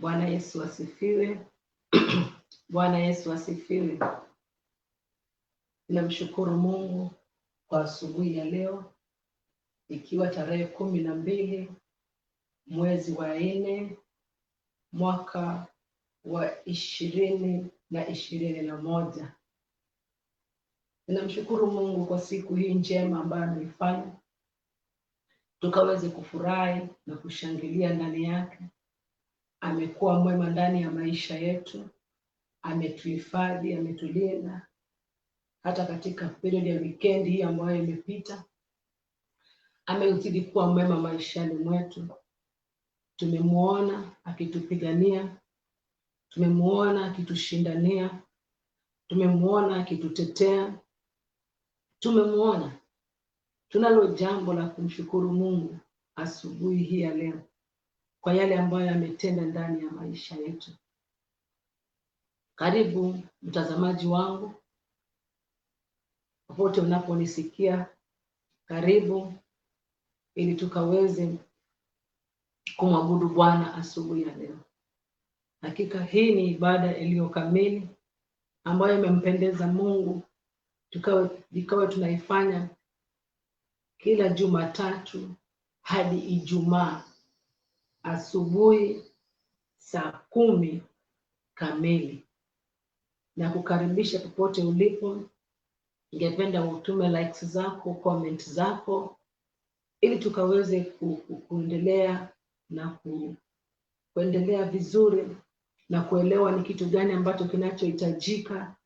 Bwana Yesu asifiwe. Bwana Yesu asifiwe. Ninamshukuru Mungu kwa asubuhi ya leo, ikiwa tarehe 12 mwezi wa 4 mwaka wa 2021. Ninamshukuru Mungu kwa siku hii njema ambayo ameifanya tukaweze kufurahi na kushangilia ndani yake. Amekuwa mwema ndani ya maisha yetu, ametuhifadhi, ametulinda hata katika period ya weekend hii ambayo imepita. Amezidi kuwa mwema maishani mwetu. Tumemuona akitupigania, tumemuona akitushindania, tumemuona akitutetea, tumemuona. Tunalo jambo la kumshukuru Mungu asubuhi hii ya leo kwa yale ambayo ametenda ndani ya maisha yetu. Karibu mtazamaji wangu, popote unaponisikia, karibu ili tukaweze kumwabudu Bwana asubuhi ya leo. Hakika hii ni ibada iliyo kamili ambayo imempendeza Mungu. Tukawa tunaifanya kila Jumatatu hadi Ijumaa asubuhi saa 10 kamili. Na kukaribisha popote ulipo. Ningependa utume likes zako, comment zako, ili tukaweze kuendelea na kuendelea vizuri na kuelewa ni kitu gani ambacho kinachohitajika.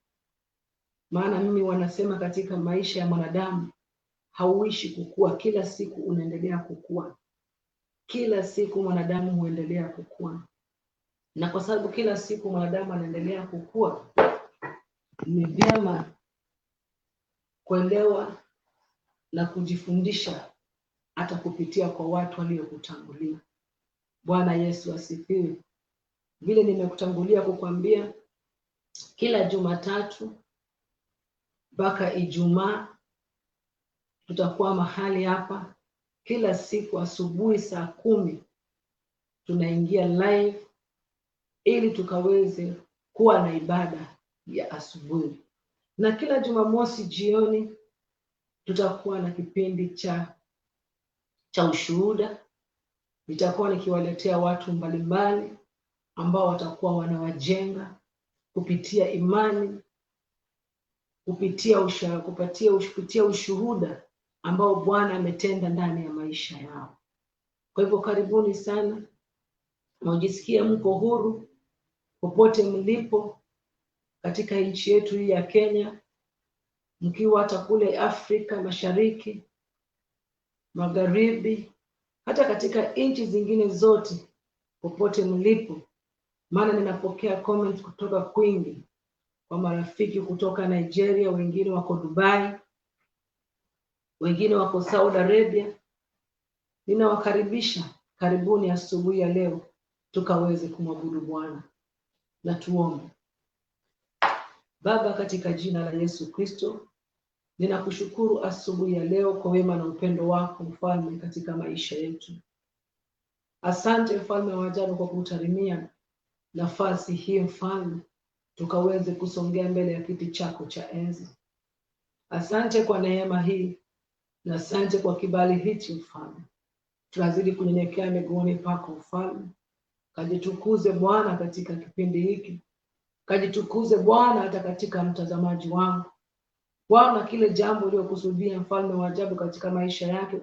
Maana mimi wanasema katika maisha ya mwanadamu hauishi kukua, kila siku unaendelea kukua. Kila siku mwanadamu huendelea kukua. Na kwa sababu kila siku mwanadamu anaendelea kukua, ni vyema kuelewa na kujifundisha hata kupitia kwa watu waliokutangulia. Bwana Yesu asifiwe. Vile nimekutangulia kukwambia, kila Jumatatu mpaka Ijumaa tutakuwa mahali hapa. Kila siku asubuhi saa 10 tunaingia live ili tukaweze kuwa na ibada ya asubuhi. Na kila Jumamosi jioni tutakuwa na kipindi cha ushuhuda. Nitakuwa nikiwaletea watu mbalimbali ambao watakuwa wanawajenga kupitia imani, kupitia ushuhuda ambao Bwana ametenda ndani ya maisha yao. Kwa hivyo karibuni sana. Mjisikie mko huru popote mlipo katika nchi yetu hii ya Kenya, mkiwa hata kule Afrika Mashariki, Magharibi, hata katika nchi zingine zote popote mlipo. Maana ninapokea comment kutoka kwingi, kwa marafiki kutoka Nigeria, wengine wako Dubai, wengine wako Saudi Arabia. Ninawakaribisha, karibuni asubuhi ya leo tukaweze kumwabudu Bwana. Na tuombe. Baba, katika jina la Yesu Kristo, ninakushukuru asubuhi ya leo kwa wema na upendo wako Mfalme katika maisha yetu. Asante Mfalme wa ajabu kwa kutarimia nafasi hii Mfalme, tukaweze kusongea mbele ya kiti chako cha enzi. Asante kwa neema hii na asante kwa kibali hichi Mfalme. Tunazidi kunyenyekea miguuni pako Mfalme. Kajitukuze Bwana katika kipindi hiki. Kajitukuze Bwana hata katika mtazamaji wangu. Bwana, kile jambo uliokusudia Mfalme wa ajabu katika maisha yake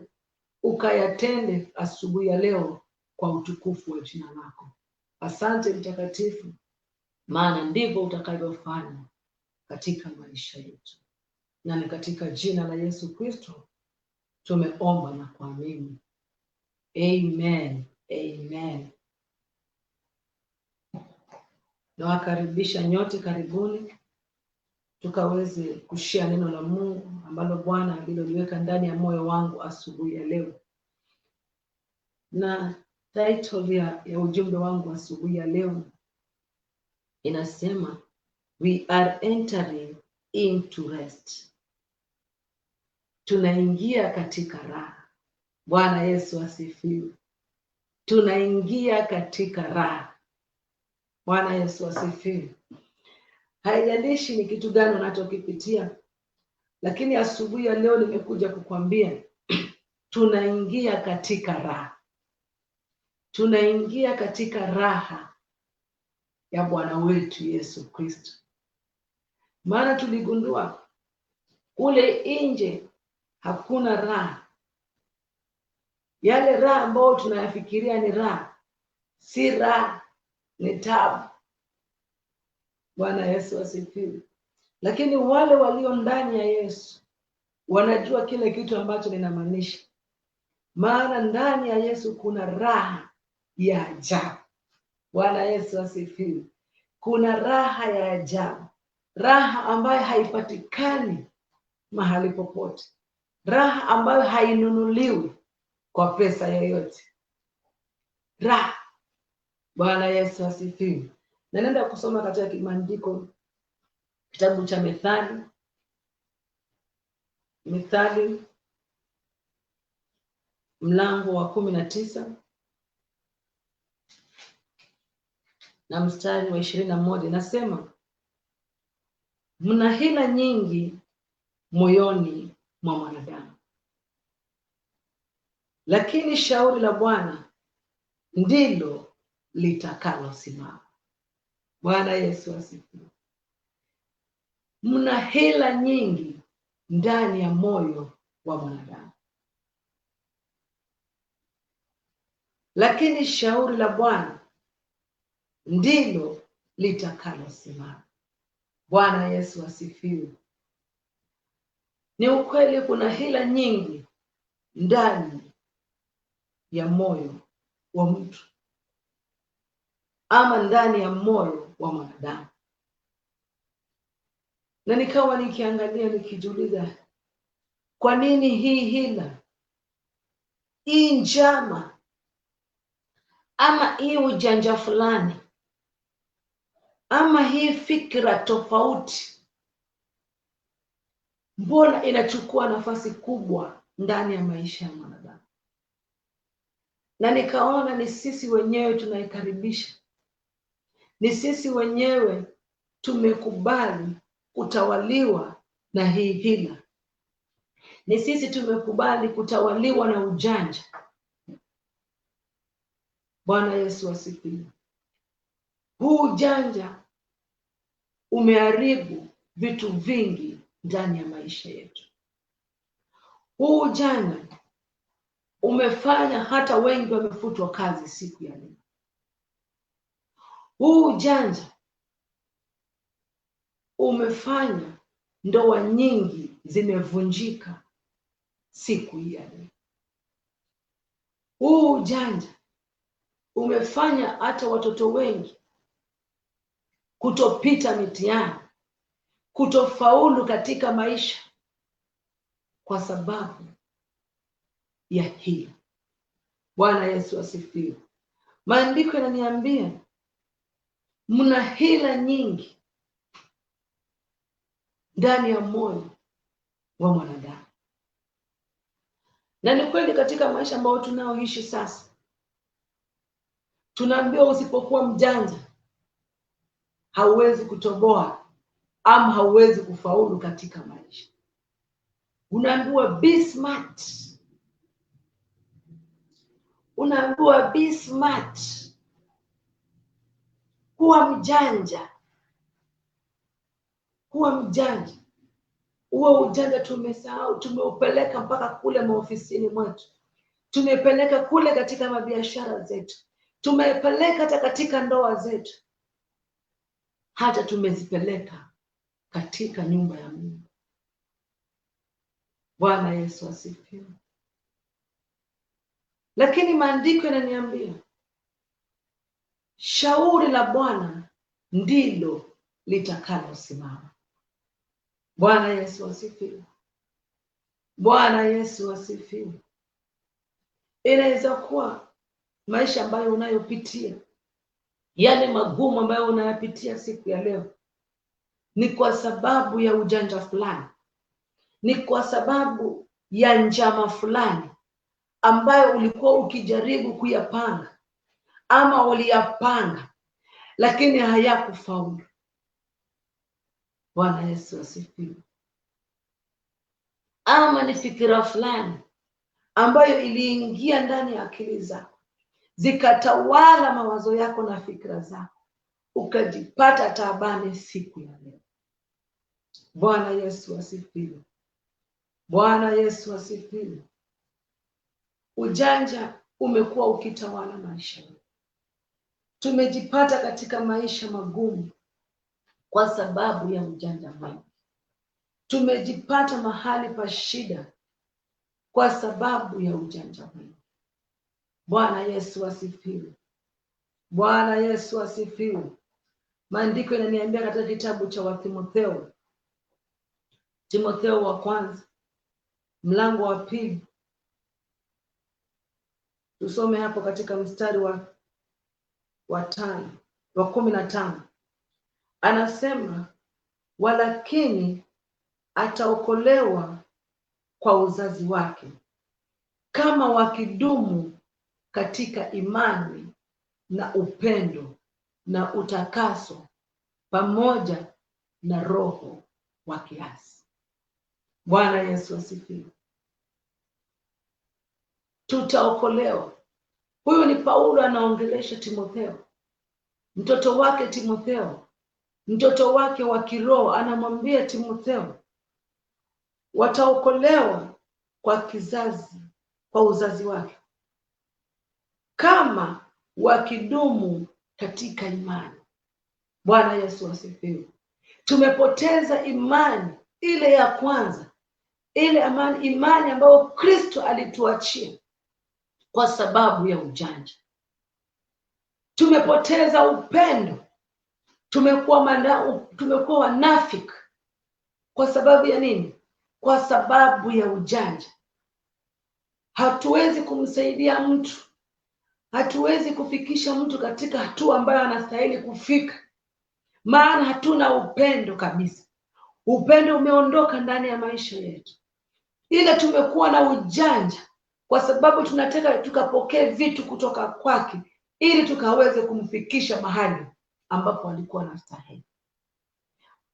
ukayatende asubuhi ya leo kwa utukufu wa jina lako. Asante Mtakatifu, maana ndivyo utakavyofanya katika maisha yetu. Na ni katika jina la Yesu Kristo tumeomba na kuamini. Amen. Amen. Nawakaribisha nyote, karibuni tukaweze kushare neno la Mungu ambalo Bwana aliloliweka ndani ya moyo wangu asubuhi ya leo. Na title ya ujumbe wangu asubuhi ya leo inasema, we are entering into rest. Tunaingia katika raha. Bwana Yesu asifiwe. Tunaingia katika raha. Bwana Yesu asifiwe. Haijalishi ni kitu gani unachokipitia, lakini asubuhi ya leo nimekuja kukwambia tunaingia katika raha. Tunaingia katika raha ya Bwana wetu Yesu Kristo. Maana tuligundua kule nje hakuna raha. Yale raha ambayo tunayafikiria ni raha, si raha, ni taabu. Bwana Yesu asifiwe. Lakini wale walio ndani ya Yesu wanajua kile kitu ambacho ninamaanisha. Maana ndani ya Yesu kuna raha ya ajabu. Bwana Yesu asifiwe. Kuna raha ya ajabu, raha ambayo haipatikani mahali popote, raha ambayo hainunuliwi kwa pesa yoyote. Raha. Bwana Yesu asifiwe. Na nenda kusoma katika maandiko, kitabu cha Mithali mlango wa 19 na mstari wa 21, nasema mna hila nyingi moyoni mwa mwanadamu, lakini shauri la Bwana ndilo litakalosimama. Bwana Yesu asifiwe. Mna hila nyingi ndani ya moyo wa mwanadamu, lakini shauri la Bwana ndilo litakalosimama. Bwana Yesu asifiwe. Ni ukweli kuna hila nyingi ndani ya moyo wa mtu, ama ndani ya moyo wa mwanadamu. Na nikawa nikiangalia nikijiuliza, kwa nini hii hila, hii njama, ama hii ujanja fulani, ama hii fikra tofauti, mbona inachukua nafasi kubwa ndani ya maisha ya mwanadamu? Na nikaona ni sisi wenyewe tunaikaribisha. Ni sisi wenyewe tumekubali kutawaliwa na hii hila. Ni sisi tumekubali kutawaliwa na ujanja. Bwana Yesu asifiwe. Huu ujanja umeharibu vitu vingi ndani ya maisha yetu. Huu ujanja umefanya hata wengi wamefutwa kazi siku ya leo. Huu ujanja umefanya ndoa nyingi zimevunjika siku ya leo. Huu ujanja umefanya hata watoto wengi kutopita mitihani, kutofaulu katika maisha kwa sababu ya hila. Bwana Yesu asifiwe. Maandiko yananiambia mna hila nyingi ndani ya moyo wa mwanadamu. Na ni kweli katika maisha ambayo tunaoishi sasa, tunaambiwa usipokuwa mjanja hauwezi kutoboa ama hauwezi kufaulu katika maisha. Unaambiwa be smart. Unaambiwa be smart. Kuwa mjanja. Kuwa mjanja. Uwe ujanja tumesahau, tumeupeleka mpaka kule maofisini mwetu. Tumepeleka kule katika mabiashara zetu. Tumepeleka hata katika ndoa zetu. Hata tumezipeleka katika nyumba ya Mungu. Bwana Yesu asifiwe. Lakini maandiko yananiambia shauri la Bwana ndilo litakalosimama. Bwana Yesu asifiwe. Bwana Yesu asifiwe. Inaweza kuwa maisha ambayo unayopitia, yale magumu ambayo unayapitia siku ya leo, ni kwa sababu ya ujanja fulani, ni kwa sababu ya njama fulani ambayo ulikuwa ukijaribu kuyapanga ama uliyapanga, lakini hayakufaulu. Bwana Yesu asifiwe. Ama ni fikira fulani ambayo iliingia ndani ya akili zako, zikatawala mawazo yako na fikira zako, ukajipata taabani siku ya leo. Bwana Yesu asifiwe. Bwana Yesu asifiwe. Ujanja umekuwa ukitawala maisha yetu. Tumejipata katika maisha magumu kwa sababu ya ujanja mwingi. Tumejipata mahali pa shida kwa sababu ya ujanja mwingi. Bwana Yesu asifiwe. Bwana Yesu asifiwe. Maandiko yananiambia katika kitabu cha Timotheo wa kwanza mlango wa 2, tusome hapo katika mstari wa 15. Anasema, walakini ataokolewa kwa uzazi wake, kama wakidumu katika imani na upendo na utakaso, pamoja na roho wa kiasi. Bwana Yesu asifiwe. Tutaokolewa. Huyu ni Paulo anaongelesha Timotheo, mtoto wake Timotheo, mtoto wake wa kiroho. Anamwambia Timotheo, wataokolewa kwa uzazi wake, kama wakidumu katika imani. Bwana Yesu asifiwe. Tumepoteza imani ile ya kwanza, ile imani ambayo Kristo alituachia kwa sababu ya ujanja. Tumepoteza upendo. Tumekuwa wanafiki kwa sababu ya nini? Kwa sababu ya ujanja. Hatuwezi kumsaidia mtu, hatuwezi kufikisha mtu katika hatua ambayo anastahili kufika, maana hatuna upendo kabisa. Upendo umeondoka ndani ya maisha yetu. Ile tumekuwa na ujanja kwa sababu tunataka tukapokee vitu kutoka kwake ili tukaweze kumfikisha mahali ambapo alikuwa anastahili.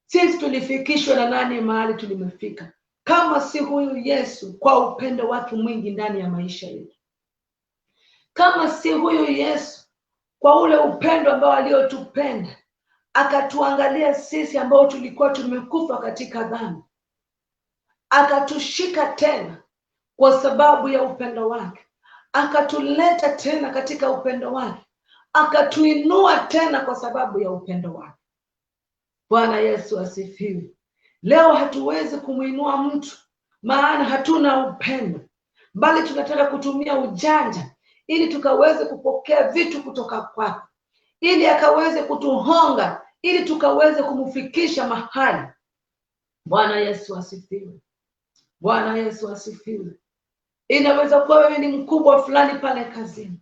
Sisi tulifikishwa na nani mahali tulimefika kama si huyu Yesu, kwa upendo wake mwingi ndani ya maisha yetu? Kama si huyu Yesu, kwa ule upendo ambao aliotupenda, akatuangalia sisi ambao tulikuwa tumekufa katika dhambi, akatushika tena kwa sababu ya upendo wake, akatuleta tena katika upendo wake, akatuinua tena kwa sababu ya upendo wake. Bwana Yesu asifiwe. Leo hatuwezi kumuinua mtu maana hatuna upendo, bali tunataka kutumia ujanja ili tukaweze kupokea vitu kutoka kwake, ili akaweze kutuhonga, ili tukaweze kumfikisha mahali. Bwana Yesu asifiwe. Bwana Yesu asifiwe. Inaweza kuwa wewe ni mkubwa fulani pale kazini,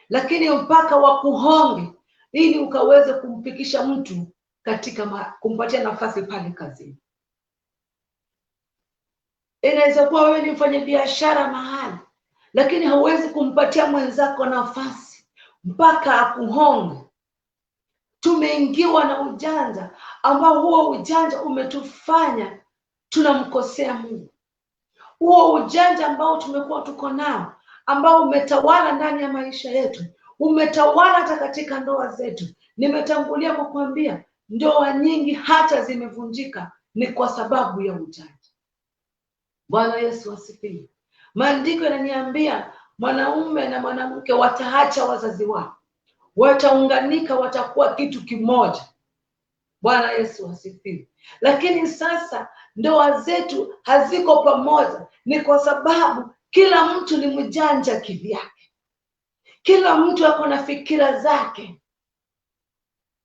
lakini mpaka wakuhonge ili ukaweze kumfikisha mtu katika kumpatia nafasi pale kazini. Inaweza kuwa wewe ni mfanyabiashara mahali, lakini hauwezi kumpatia mwenzako nafasi mpaka akuhonge. Tumeingiwa na ujanja ambao huo ujanja umetufanya tunamkosea Mungu. Huo ujanja ambao tumekuwa tuko nao, ambao umetawala ndani ya maisha yetu, umetawala hata katika ndoa zetu. Nimetangulia kukuambia ndoa nyingi hata zimevunjika ni kwa sababu ya ujanja. Bwana Yesu asifiwe. Maandiko yananiambia mwanaume na mwanamke wataacha wazazi wao, wataunganika, watakuwa kitu kimoja. Bwana Yesu asifiwe. Lakini sasa ndoa zetu haziko pamoja, ni kwa sababu kila mtu ni mjanja kivyake, kila mtu ako na fikira zake.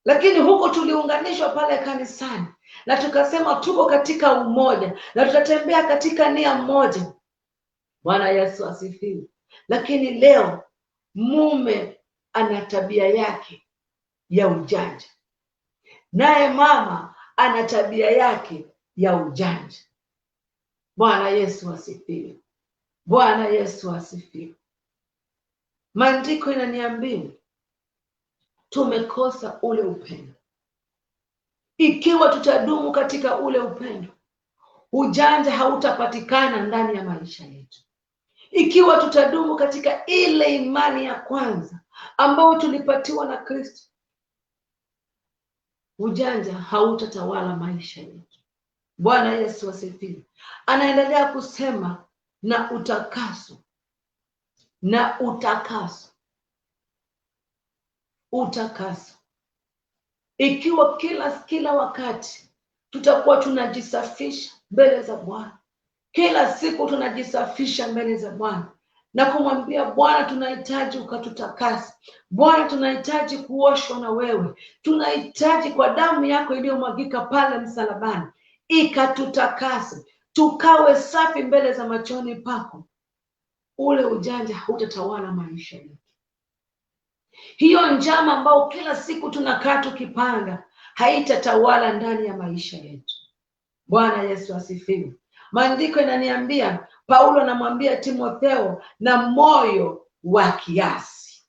Lakini huko tuliunganishwa pale kanisani na tukasema tuko katika umoja na tutatembea katika nia moja. Bwana Yesu asifiwe. Lakini leo mume ana tabia yake ya ujanja, naye mama ana tabia yake ya ujanja. Bwana Yesu asifiwe. Bwana Yesu asifiwe. Maandiko inaniambia tumekosa ule upendo. Ikiwa tutadumu katika ule upendo, ujanja hautapatikana ndani ya maisha yetu. Ikiwa tutadumu katika ile imani ya kwanza ambayo tulipatiwa na Kristo, ujanja hautatawala maisha yetu. Bwana Yesu asifiwe. Anaendelea kusema na utakaso, na utakaso, utakaso. Ikiwa kila wakati tutakuwa tunajisafisha mbele za Bwana, kila siku tunajisafisha mbele za Bwana na kumwambia Bwana, tunahitaji ukatutakase. Bwana, tunahitaji kuoshwa na wewe. Tunahitaji kwa damu yako iliyomwagika pale msalabani ikatutakase, tukawe safi mbele za machoni pako. Ule ujanja hautatawala maisha yetu. Hiyo njama ambao kila siku tunakaa tukipanga haitatawala ndani ya maisha yetu. Bwana Yesu asifiwe. Maandiko inaniambia, Paulo anamwambia Timotheo, na moyo wa kiasi.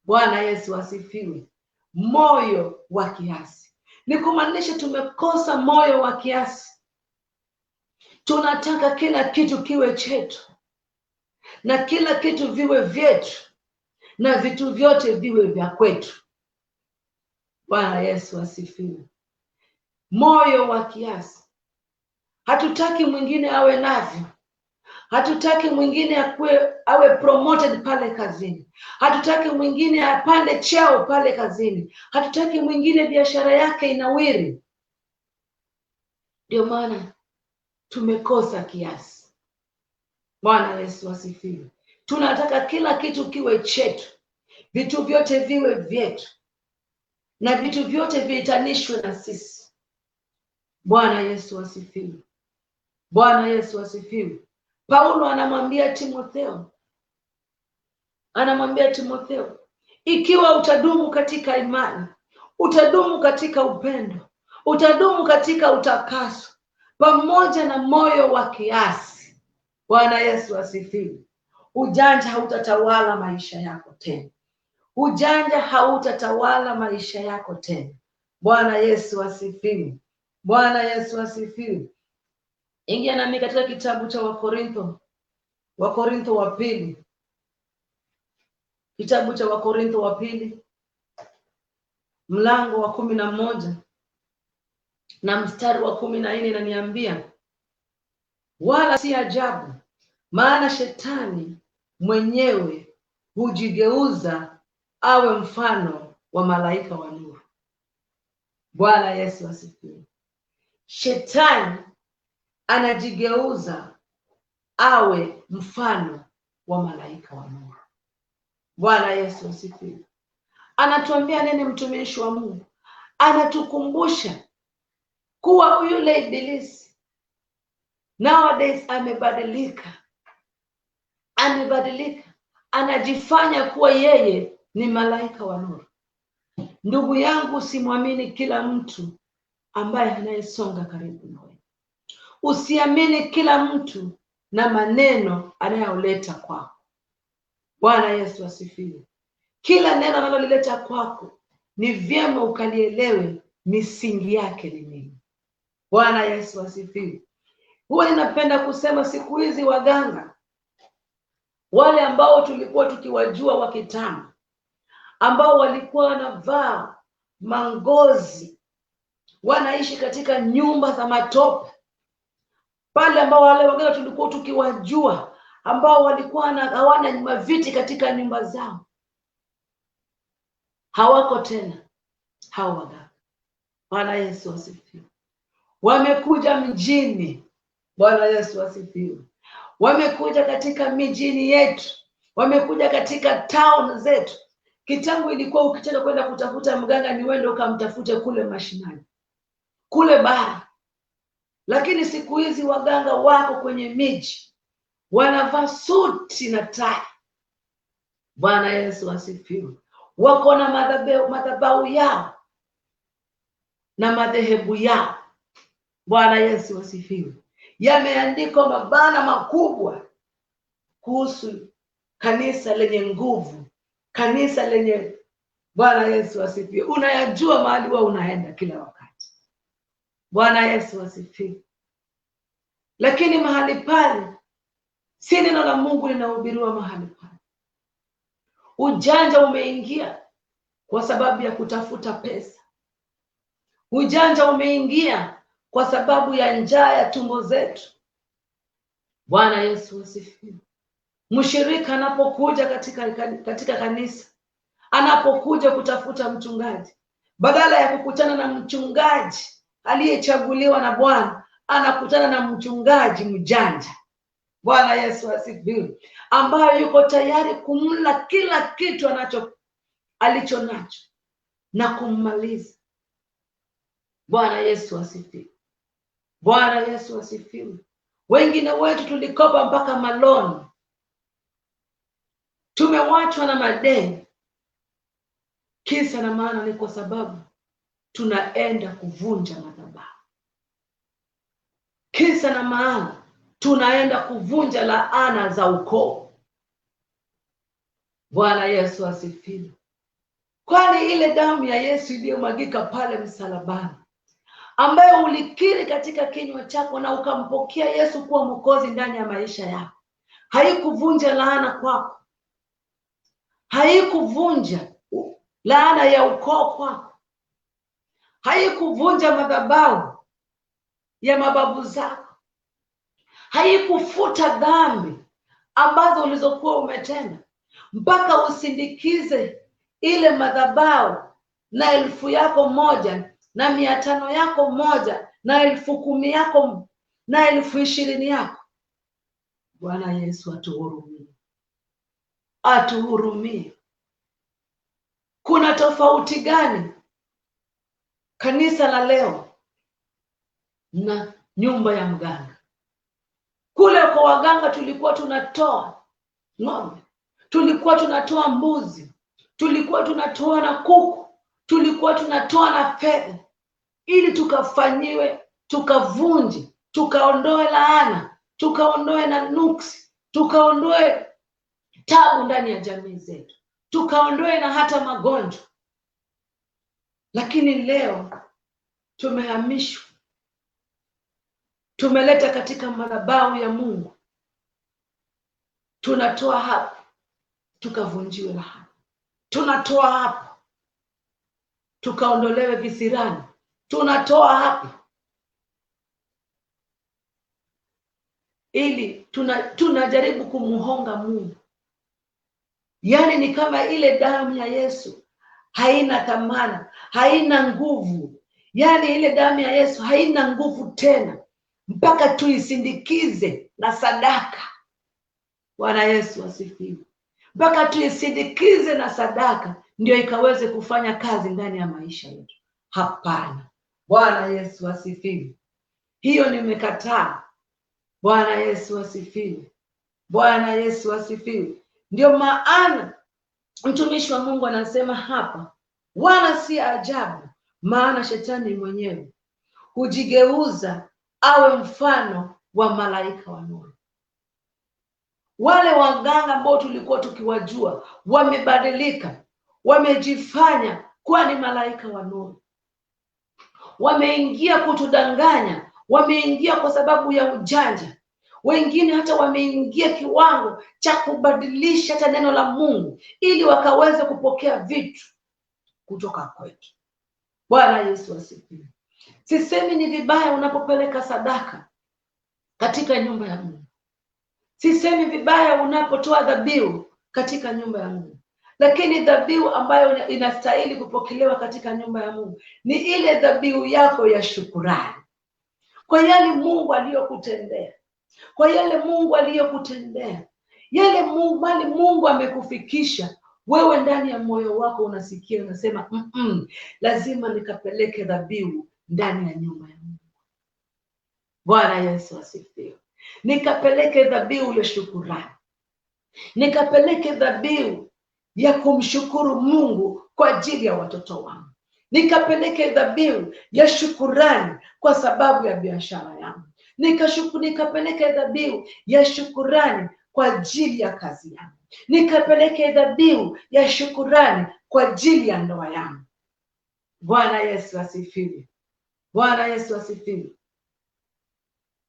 Bwana Yesu asifiwe. Moyo wa kiasi ni kumaanisha tumekosa moyo wa kiasi. Tunataka kila kitu kiwe chetu na kila kitu viwe vyetu na vitu vyote viwe vya kwetu. Bwana Yesu asifiwe. Moyo wa kiasi. Hatutaki mwingine awe navyo. Hatutaki mwingine awe promoted pale kazini. Hatutaki mwingine apande cheo pale kazini. Hatutaki mwingine biashara yake inawiri. Ndio maana tumekosa kiasi. Bwana Yesu asifiwe. Tunataka kila kitu kiwe chetu, vitu vyote viwe vyetu na vitu vyote viitanishwe na sisi. Bwana Yesu asifiwe. Bwana Yesu asifiwe. Paulo anamwambia Timotheo, ikiwa utadumu katika imani, utadumu katika upendo, utadumu katika utakaso pamoja na moyo wa kiasi. Bwana Yesu asifiwe. Ujanja hautatawala maisha yako tena. Ujanja hautatawala maisha yako tena. Bwana Yesu asifiwe. Bwana Yesu asifiwe. Ingia nami katika kitabu cha Wakorintho wa pili. Kitabu cha Wakorintho wa pili, mlango wa 11 na mstari wa 14, inaniambia, wala si ajabu, maana shetani mwenyewe hujigeuza awe mfano wa malaika wa nuru. Bwana Yesu asifiwe. Shetani anajigeuza awe mfano wa malaika wa nuru. Bwana Yesu asifiwe. Anatuambia nini mtumishi wa Mungu? Anatukumbusha kuwa yule ibilisi nowadays amebadilika. Anajifanya kuwa yeye ni malaika wa nuru. Ndugu yangu, usimwamini kila mtu ambaye anayesonga karibu nawe. Usiamini kila mtu na maneno anayoleta kwako. Bwana Yesu asifiwe. Kila neno analolileta kwako ni vyema ukalielewe misingi yake ni nini. Bwana Yesu asifiwe. Huwa ninapenda kusema siku hizi waganga wale ambao tulikuwa tukiwajua wa kitambo, ambao walikuwa wanavaa mangozi, wanaishi katika nyumba za matope, pale ambao wale waganga tulikuwa tukiwajua ambao walikuwa hawana maviti katika nyumba zao, hawako tena hao waganga. Bwana Yesu asifiwe. Wamekuja mjini. Bwana Yesu asifiwe. Wamekuja katika mijini yetu, wamekuja katika town zetu. Kitambo ilikuwa ukitaka kwenda kutafuta mganga ni wende ukamtafute kule mashinani, kule bara. Lakini siku hizi waganga wako kwenye miji, wanavaa suti na tai. Bwana Yesu asifiwe. Wako na madhabahu yao na madhehebu yao. Bwana Yesu asifiwe. Yameandikwa mabana makubwa kuhusu kanisa lenye nguvu, kanisa lenye Bwana Yesu asifiwe. Unayajua mahali wewe unaenda kila wakati. Bwana Yesu asifiwe. Lakini mahali pale si neno la Mungu linahubiriwa mahali pale. Ujanja umeingia kwa sababu ya kutafuta pesa. Ujanja umeingia kwa sababu ya njaa ya tumbo zetu. Bwana Yesu asifiwe. Mshirika anapokuja katika kanisa, anapokuja kutafuta mchungaji, badala ya kukutana na mchungaji aliyechaguliwa na Bwana, anakutana na mchungaji mjanja. Bwana Yesu asifiwe, ambaye yuko tayari kumla kila kitu alicho nacho na kummaliza. Bwana Yesu asifiwe. Bwana Yesu asifiwe. Wengine wetu tulikopa mpaka maloni. Tumewachwa na madeni. Kisa na maana ni kwa sababu tunaenda kuvunja madhabahu. Kisa na maana tunaenda kuvunja laana za ukoo. Bwana Yesu asifiwe. Kwani ile damu ya Yesu iliyomwagika pale msalabani, ambayo ulikiri katika kinywa chako na ukampokea Yesu kuwa Mwokozi ndani ya maisha yako, haikuvunja laana kwako. Haikuvunja laana ya ukoo kwako. Haikuvunja madhabahu ya mababu zako. Haikufuta dhambi ambazo ulizokuwa umetenda, mpaka usindikize ile madhabahu na 1000 yako moja na 500 yako moja na 10,000 yako na 20,000 yako. Bwana Yesu atuhurumie. Atuhurumie. Kuna tofauti gani kanisa la leo na nyumba ya mganga? Kule kwa waganga tulikuwa tunatoa ng'ombe, tulikuwa tunatoa mbuzi, tulikuwa tunatoa na kuku, tulikuwa tunatoa na fedha, ili tukafanyiwe, tukavunje, tukaondoe laana, tukaondoe na nuksi, tukaondoe tabu ndani ya jamii zetu, tukaondoe na hata magonjwa. Lakini leo tumehamishwa, tumeleta katika madhabahu ya Mungu. Tunatoa hapa tukavunjiwe laana, tunatoa hapa tukaondolewe visirani, tunatoa hapa ili tunajaribu kumuhonga Mungu. Yani ni kama ile damu ya Yesu haina thamani, haina nguvu. Yani ile damu ya Yesu haina nguvu tena mpaka tuisindikize na sadaka. Bwana Yesu asifiwe. Mpaka tuisindikize na sadaka ndio ikaweze kufanya kazi ndani ya maisha yetu. Hapana. Bwana Yesu asifiwe. Hiyo nimekataa. Bwana Yesu asifiwe. Bwana Yesu asifiwe. Ndio maana mtumishi wa Mungu anasema hapa, wala si ajabu, maana shetani mwenyewe hujigeuza awe mfano wa malaika wa nuru. Wale waganga ambao tulikuwa tukiwajua wamebadilika, wamejifanya kuwa ni malaika wa nuru. Wameingia kutudanganya, wameingia kwa sababu ya ujanja. Wengine hata wameingia kiwango cha kubadilisha hata neno la Mungu ili wakaweze kupokea vitu kutoka kwetu. Bwana Yesu asifiwe. Sisemi ni vibaya unapopeleka sadaka katika nyumba ya Mungu. Sisemi vibaya unapotoa dhabihu katika nyumba ya Mungu. Lakini dhabihu ambayo inastahili kupokelewa katika nyumba ya Mungu ni ile dhabihu yako ya shukrani kwa yale Mungu aliyokutendea. Kwa yale Mungu aliyokutendea. Yale Mungu amekufikisha. Wewe ndani ya moyo wako unasikia, unasema lazima nikapeleke dhabihu ndani ya nyumba ya Mungu. Bwana Yesu asifiwe. Nikapeleke dhabihu ya shukrani. Nikapeleke dhabihu ya kumshukuru Mungu kwa ajili ya watoto wangu. Nikapeleke dhabihu ya shukrani kwa sababu ya biashara yangu. Nikapeleke dhabihu ya shukrani kwa ajili ya kazi yangu, nikapeleke dhabihu ya shukurani kwa ajili ya ndoa yangu. Bwana Yesu asifiwe. Bwana Yesu asifiwe.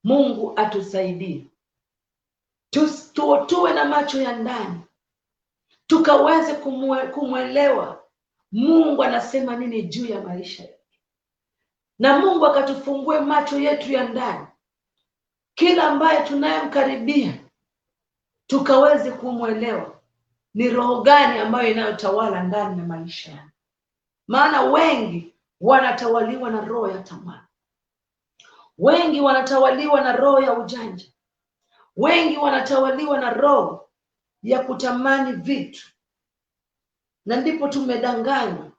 Mungu atusaidie tuwe na macho ya ndani, tukaweze kumwelewa Mungu anasema nini juu ya maisha yetu, na Mungu akatufungue macho yetu ya ndani, kila ambaye tunayemkaribia tukaweze kumwelewa ni roho gani ambayo inayotawala ndani ya maisha yake. Maana wengi wanatawaliwa na roho ya tamaa, wengi wanatawaliwa na roho ya ujanja, wengi wanatawaliwa na roho ya kutamani vitu, na ndipo tumedanganywa.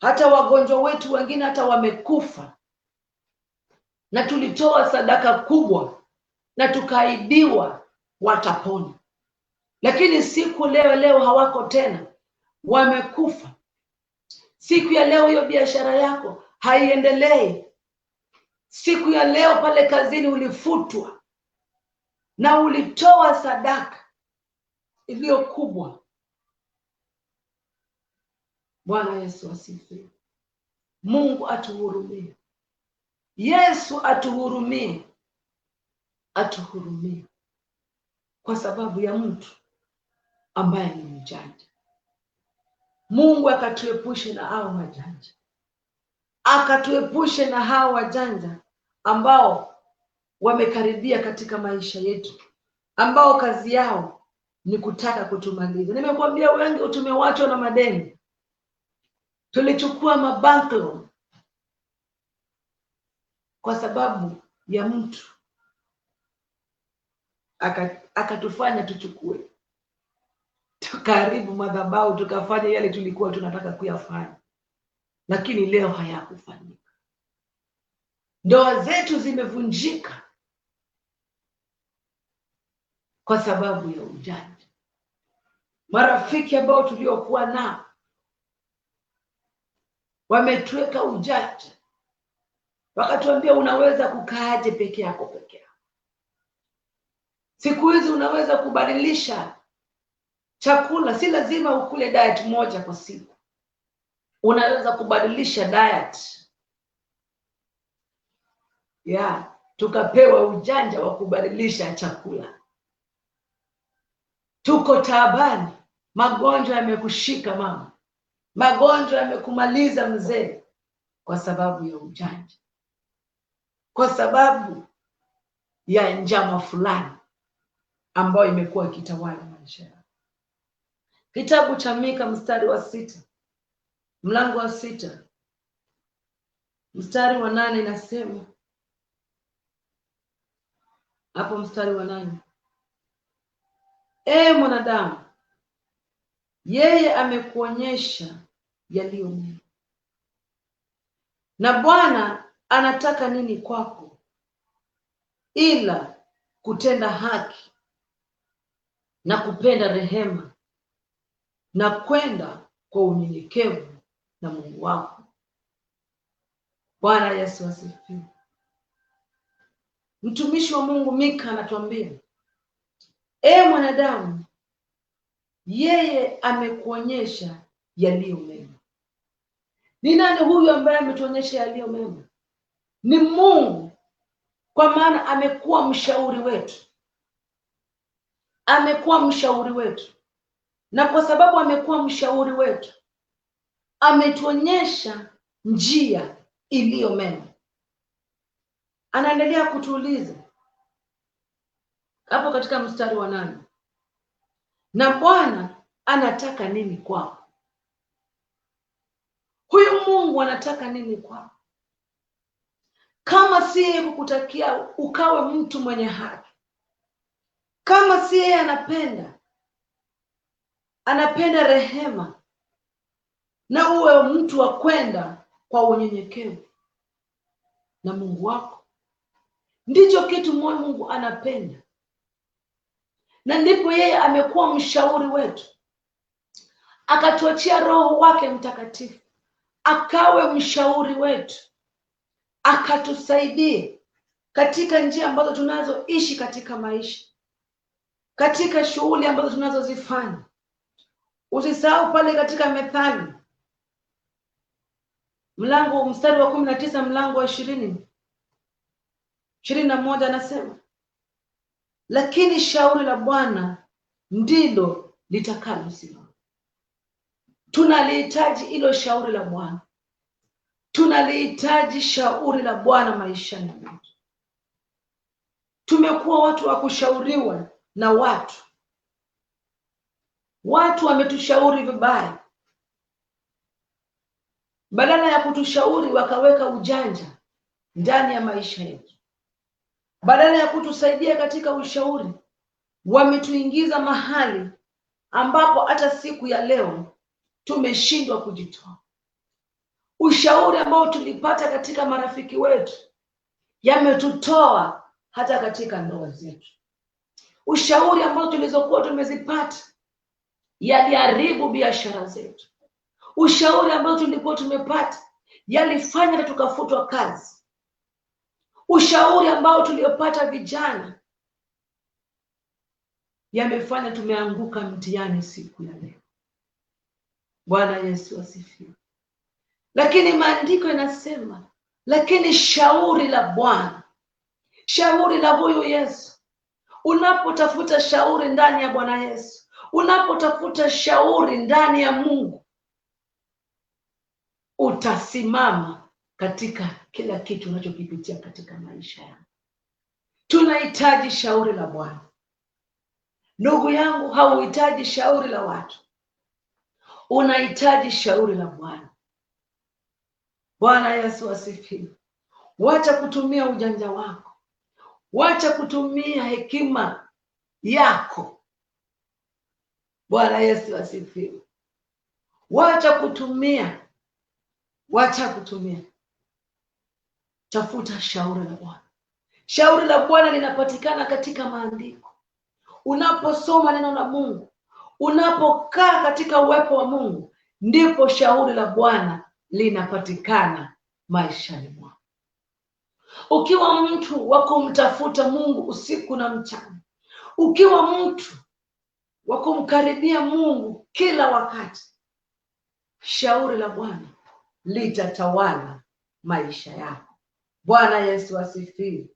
Hata wagonjwa wetu wengine hata wamekufa, na tulitoa sadaka kubwa na tukaibiwa watapona, lakini siku leo hawako tena, wamekufa. Siku ya leo hiyo biashara yako haiendelei. Siku ya leo pale kazini ulifutwa na ulitoa sadaka iliyo kubwa. Bwana Yesu asifiwe. Mungu atuhurumie. Yesu atuhurumie. Atuhurumie kwa sababu ya mtu ambaye ni mjanja. Mungu akatuepushe na hao wajanja, akatuepushe na hao wajanja ambao wamekaribia katika maisha yetu, ambao kazi yao ni kutaka kutumaliza. Nimekuambia wengi tumewachwa na madeni. Tulichukua mabank loan kwa sababu ya mtu akatufanya tuchukue, tukaharibu madhabahu, tukafanya yale tulikuwa tunataka kuyafanya, lakini leo hayakufanyika. Ndoa zetu zimevunjika kwa sababu ya ujanja. Marafiki ambao tuliokuwa nao wametuweka ujanja, wakatuambia unaweza kukaaje peke yako. Siku hizi unaweza kubadilisha chakula, si lazima ukule diet moja kwa siku. Unaweza kubadilisha diet. Tukapewa ujanja wa kubadilisha chakula. Tuko taabani, magonjwa yamekushika mama, magonjwa yamekumaliza mzee, kwa sababu ya ujanja, kwa sababu ya njama fulani ambayo imekuwa ikitawala maisha yako. Kitabu cha Mika mlango wa 6 mstari wa 8 inasema hapo, mstari wa 8: mwanadamu, yeye amekuonyesha yaliyo mema, na Bwana anataka nini kwako ila kutenda haki na kupenda rehema na kwenda kwa unyenyekevu na Mungu wako. Bwana Yesu asifiwe. Mtumishi wa Mungu Mika anatuambia, mwanadamu, yeye amekuonyesha yaliyo mema. Ni nani huyu ambaye ametuonyesha yaliyo mema? Ni Mungu, kwa maana amekuwa mshauri wetu. Amekuwa mshauri wetu, na kwa sababu amekuwa mshauri wetu, ametuonyesha njia iliyo mema. Anaendelea kutuuliza hapo katika mstari wa 8, na Bwana anataka nini kwako? Huyu Mungu anataka nini kwako? Kama si yeye kukutakia ukawe mtu mwenye haki, kama si yeye anapenda rehema na uwe mtu wa kwenda kwa unyenyekevu na Mungu wako, ndicho kitu Mungu anapenda. Na ndipo yeye amekuwa mshauri wetu, akatuachia Roho wake Mtakatifu akawe mshauri wetu, akatusaidie katika njia ambazo tunazoishi katika maisha, katika shughuli ambazo tunazozifanya. Usisahau pale katika Methali mstari wa 19 mlango wa 21 anasema, lakini shauri la Bwana ndilo litakalosimama. Tunalihitaji hilo shauri la Bwana. Tunalihitaji shauri la Bwana maishani mwetu. Tumekuwa watu wa kushauriwa na watu. Watu wametushauri vibaya. Badala ya kutushauri wakaweka ujanja ndani ya maisha yetu. Badala ya kutusaidia katika ushauri, wametuingiza mahali ambapo hata siku ya leo tumeshindwa kujitoa. Ushauri ambao tulipata katika marafiki wetu yametutoa hata katika ndoa zetu. Ushauri ambao tulizokuwa tumezipata yaliharibu biashara zetu. Ushauri ambao tulikuwa tumepata yalifanya tukafutwa kazi. Ushauri ambao tuliopata vijana yamefanya tumeanguka mtihani siku ya leo. Bwana Yesu asifiwe. Lakini maandiko yanasema, lakini shauri la Bwana, shauri la huyu Yesu. Unapotafuta shauri ndani ya Bwana Yesu, unapotafuta shauri ndani ya Mungu, utasimama katika kila kitu unachokipitia katika maisha yako. Tunahitaji shauri la Bwana. Ndugu yangu, hauhitaji shauri la watu. Unahitaji shauri la Bwana. Bwana Yesu asifiwe. Wacha kutumia ujanja wako. Wacha kutumia hekima yako. Bwana Yesu asifiwe. Wacha kutumia. Tafuta shauri la Bwana. Shauri la Bwana linapatikana katika maandiko. Unaposoma neno la Mungu, unapokaa katika uwepo wa Mungu, ndipo shauri la Bwana linapatikana maishani mwako. Ukiwa mtu wa kumtafuta Mungu usiku na mchana, ukiwa mtu wa kumkaribia Mungu kila wakati, shauri la Bwana litatawala maisha yako. Bwana Yesu asifiwe.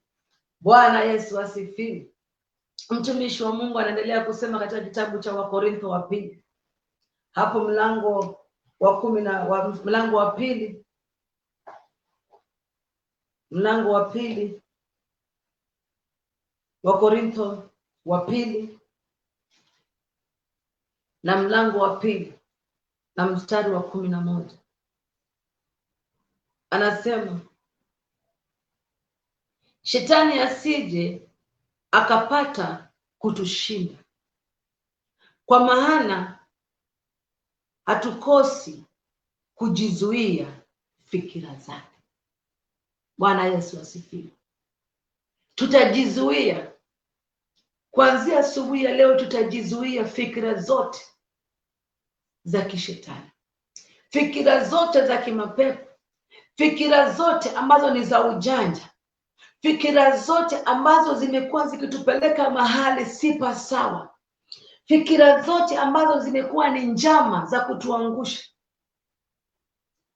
Bwana Yesu asifiwe. Mtumishi wa Mungu anaendelea kusema katika kitabu cha Wakorintho wa pili, hapo mlango wa 10 mlango wa pili, Wakorintho wa pili na mlango wa 2 na mstari wa 11 anasema, shetani asije akapata kutushinda, kwa maana hatukosi kujizuia fikira zake. Bwana Yesu asifiwe. Tutajizuia kuanzia asubuhi ya leo. Tutajizuia fikira zote za kishetani, fikira zote za kimapepo, fikira zote ambazo ni za ujanja, fikira zote ambazo zimekuwa zikitupeleka mahali si pa sawa, fikira zote ambazo zimekuwa ni njama za kutuangusha,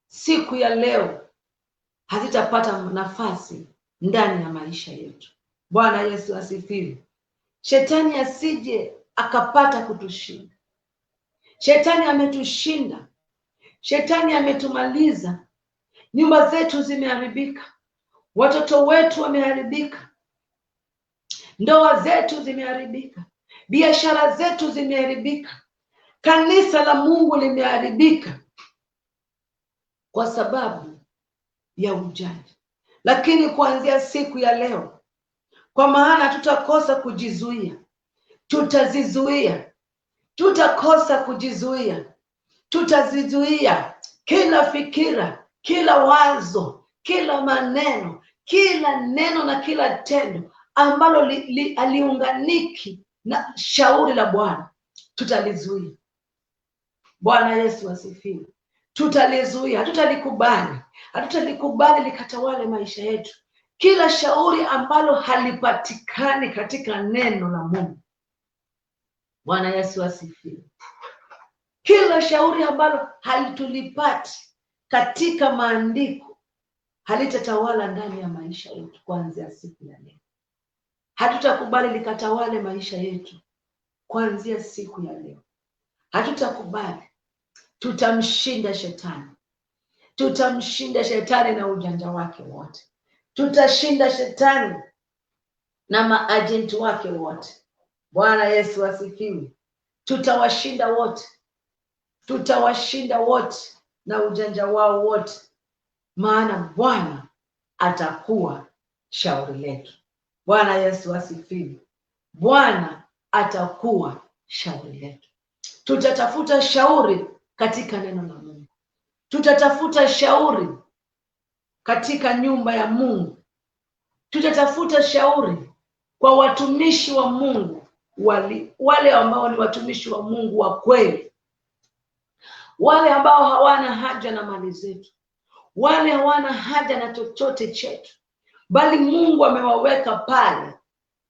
siku ya leo hazitapata nafasi ndani ya maisha yetu. Bwana Yesu asifiwe. Shetani asije akapata kutushinda. Shetani ametushinda. Shetani ametumaliza. Nyumba zetu zimeharibika. Watoto wetu wameharibika. Ndoa zetu zimeharibika. Biashara zetu zimeharibika. Kanisa la Mungu limeharibika kwa sababu ya ujanja. Lakini kuanzia siku ya leo, kwa maana tutakosa kujizuia, tutazizuia. Tutakosa kujizuia, tutazizuia kila fikira, kila wazo, kila maneno, kila neno na kila tendo ambalo aliunganiki na shauri la Bwana. Tutalizuia. Bwana Yesu asifiwe. Tutalizuia, hatutalikubali likatawale maisha yetu. Kila shauri ambalo halipatikani katika neno la Mungu, Bwana Yesu asifiwe. Kila shauri ambalo halitulipati katika maandiko halitatawala ndani ya maisha yetu kuanzia siku ya leo. Hatutakubali likatawale maisha yetu kuanzia siku ya leo. Hatutakubali. Tutamshinda shetani. Tutamshinda shetani na ujanja wake wote. Tutashinda shetani na maajenti wake wote. Bwana Yesu asifiwe. Tutawashinda wote. Tutawashinda wote na ujanja wao wote, maana Bwana atakuwa shauri letu. Bwana Yesu asifiwe. Bwana atakuwa shauri letu. Tutatafuta shauri katika neno la Mungu. Tutatafuta shauri katika nyumba ya Mungu. Tutatafuta shauri kwa watumishi wa Mungu, wale ambao ni watumishi wa Mungu wa kweli, wale ambao hawana haja na mali zetu, wale hawana haja na chochote chetu, bali Mungu amewaweka pale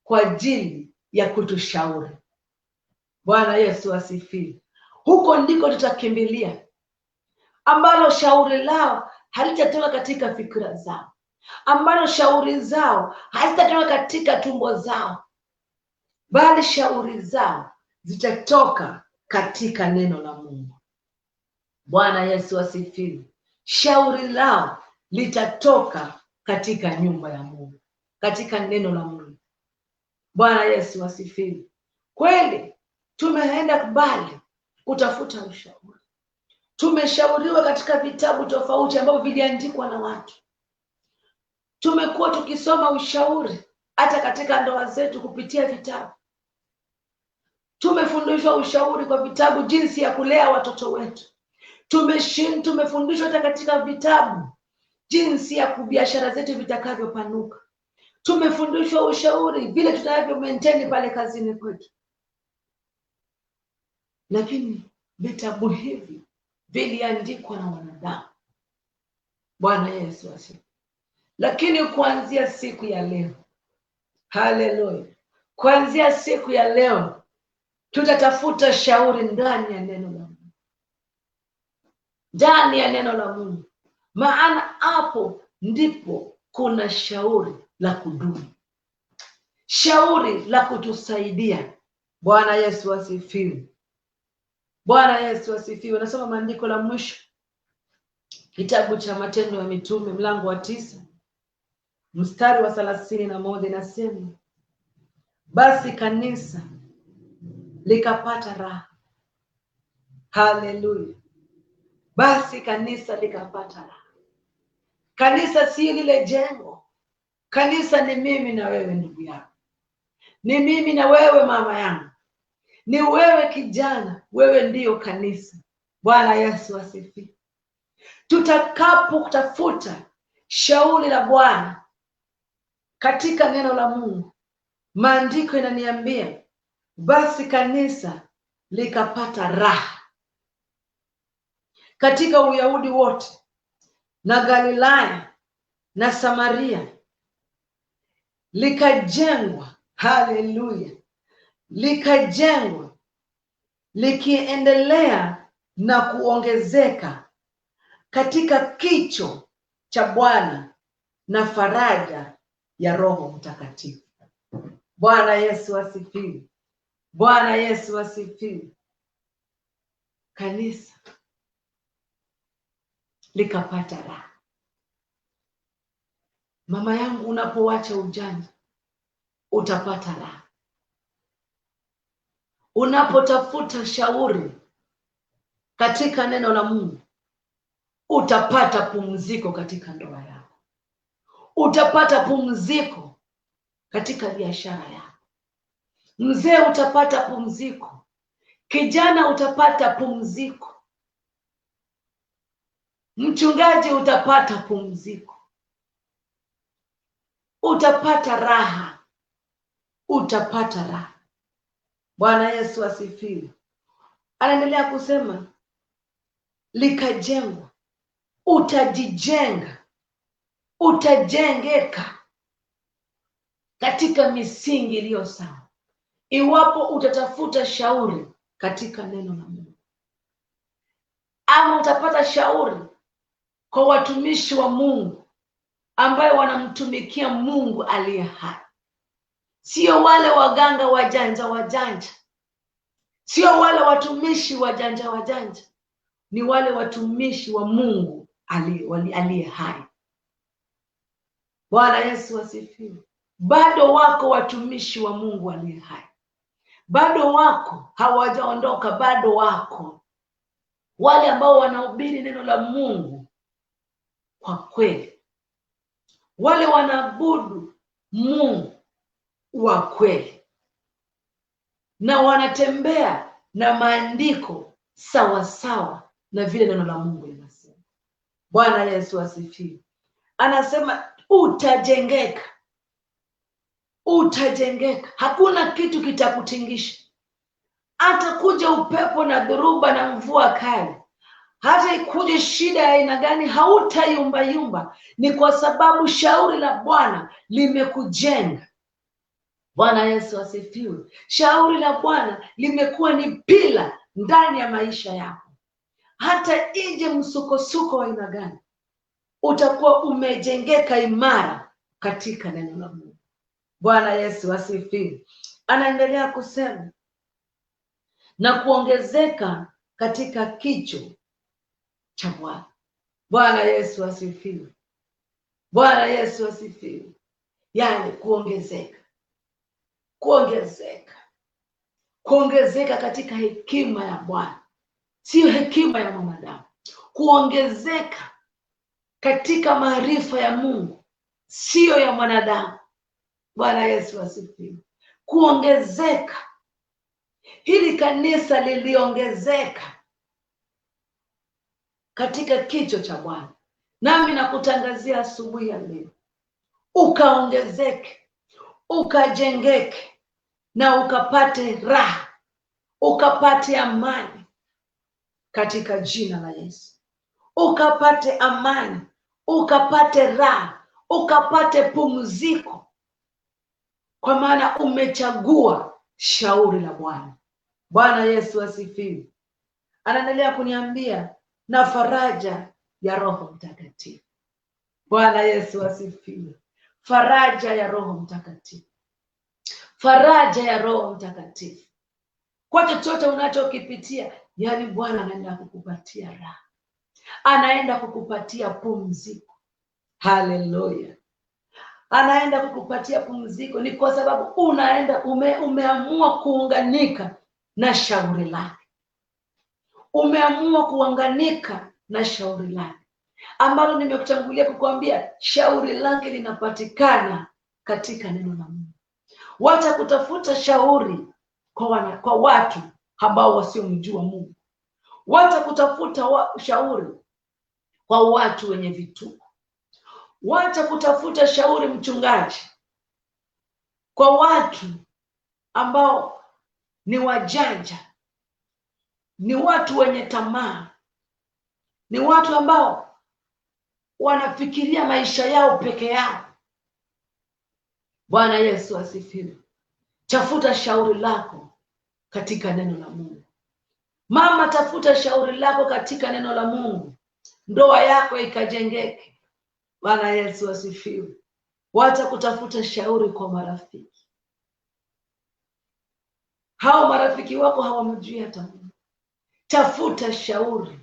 kwa ajili ya kutushauri. Bwana Yesu asifiwe. Huko ndiko tutakimbilia, ambalo shauri lao halitatoka katika fikra zao, ambalo shauri zao hazitatoka katika tumbo zao, bali shauri zao zitatoka katika neno la Mungu. Bwana Yesu asifiwe. Shauri lao litatoka katika nyumba ya Mungu, katika neno la Mungu. Bwana Yesu asifiwe. Kweli tumeenda mbali kutafuta ushauri. Tumeshauriwa katika vitabu tofauti ambavyo viliandikwa na watu. Tumekuwa tukisoma ushauri hata katika ndoa zetu kupitia vitabu. Tumefundishwa ushauri kwa vitabu, jinsi ya kulea watoto wetu. Tumefundishwa hata katika vitabu jinsi ya biashara zetu vitakavyopanuka. Tumefundishwa ushauri vile tunavyo maintain pale kazini kwetu. Lakini vitabu hivi viliandikwa na wanadamu. Bwana Yesu asifiwe. Lakini kuanzia siku ya leo, haleluya, kuanzia siku ya leo tutatafuta shauri ndani ya neno la Mungu. Ndani ya neno la Mungu, maana hapo ndipo kuna shauri la kudumu, shauri la kutusaidia. Bwana Yesu asifiwe. Bwana Yesu asifiwe. Nasoma maandiko la mwisho, kitabu cha Matendo ya Mitume mlango wa 9 mstari wa 31, inasema, basi kanisa likapata raha. Haleluya. Basi kanisa likapata raha. Kanisa si lile jengo. Kanisa ni mimi na wewe, ndugu yangu. Ni mimi na wewe, mama yangu. Ni wewe kijana, wewe ndiyo kanisa. Bwana Yesu asifiwe. Tutakapokutafuta shauri la Bwana katika neno la Mungu, maandiko inaniambia basi kanisa likapata raha. Katika Uyahudi wote na Galilaya na Samaria likajengwa, haleluya, likajengwa, likiendelea na kuongezeka katika kicho cha Bwana na faraja ya Roho Mtakatifu. Bwana Yesu asifiwe. Bwana Yesu asifiwe. Kanisa likapata raha. Mama yangu, unapoacha ujanja utapata raha. Unapotafuta shauri katika neno la Mungu utapata pumziko katika ndoa yako. Utapata pumziko katika biashara yako. Mzee utapata pumziko. Kijana utapata pumziko. Mchungaji utapata pumziko. Utapata raha. Utapata raha. Bwana Yesu asifiwe. Anaendelea kusema likajengwa. Utajijenga. Utajengeka katika misingi iliyo sawa, iwapo utatafuta shauri katika neno la Mungu, ama utapata shauri kwa watumishi wa Mungu ambayo wanamtumikia Mungu aliye hai. Sio wale waganga wajanja, sio wale watumishi wajanja, ni wale watumishi wa Mungu aliye hai. Bwana Yesu asifiwe. Bado wako watumishi wa Mungu aliye hai, bado wako, hawajaondoka. Bado wako wale ambao wanahubiri neno la Mungu kwa kweli, wale wanaabudu Mungu wa kweli, na wanatembea na maandiko sawa sawa na vile neno la Mungu linasema. Bwana Yesu asifiwe. Anasema utajengeka. Hakuna kitu kitakutingisha. Hata kuja upepo na dhoruba na mvua kali, hata ikuje shida ya aina gani, hautayumba. Ni kwa sababu shauri la Bwana limekujenga. Bwana Yesu asifiwe. Shauri la Bwana limekuwa ni pila ndani ya maisha yako. Hata ije msukosuko wa aina gani, utakuwa umejengeka imara katika neno la Mungu. Bwana Yesu asifiwe. Anaendelea kusema na kuongezeka katika kicho cha Bwana. Bwana Yesu asifiwe. Bwana Yesu asifiwe. Yani kuongezeka katika hekima ya Bwana, sio hekima ya mwanadamu. Kuongezeka katika maarifa ya Mungu, sio ya mwanadamu. Bwana Yesu asifiwe. Kuongezeka. Hili kanisa liliongezeka katika kicho cha Bwana. Nami nakutangazia asubuhi ya leo, ukaongezeke, ukajengeke, na ukapate raha, ukapate amani katika jina la Yesu. Ukapate amani, ukapate raha, ukapate pumziko, kwa maana umechagua shauri la Bwana. Bwana Yesu asifiwe. Anaendelea kuniambia na faraja ya Roho Mtakatifu. Bwana Yesu asifiwe. Faraja ya Roho Mtakatifu. Faraja ya Roho Mtakatifu. Kwa chochote unachokipitia, yani Bwana anaenda kukupatia raha, anaenda kukupatia pumziko. Haleluya. Anaenda kukupatia pumziko. Ni kwa sababu umeamua kuunganika na shauri lake. Umeamua kuunganika na shauri lake, ambalo nimekutangulia kukuambia shauri lake linapatikana katika neno la Mungu. Wacha kutafuta shauri kwa watu ambao wasiomjua Mungu. Wacha kutafuta shauri kwa watu wenye vituko. Wacha kutafuta shauri, mchungaji, kwa watu ambao ni wajanja, ni watu wenye tamaa, ni watu ambao wanafikiria maisha yao peke yao. Bwana Yesu asifiwe. Tafuta shauri lako katika neno la Mungu. Mama, tafuta shauri lako katika neno la Mungu, ndoa yako ikajengeke. Bwana Yesu asifiwe. Wacha kutafuta shauri kwa marafiki. Hao marafiki wako hawamjui hata Mungu. Tafuta shauri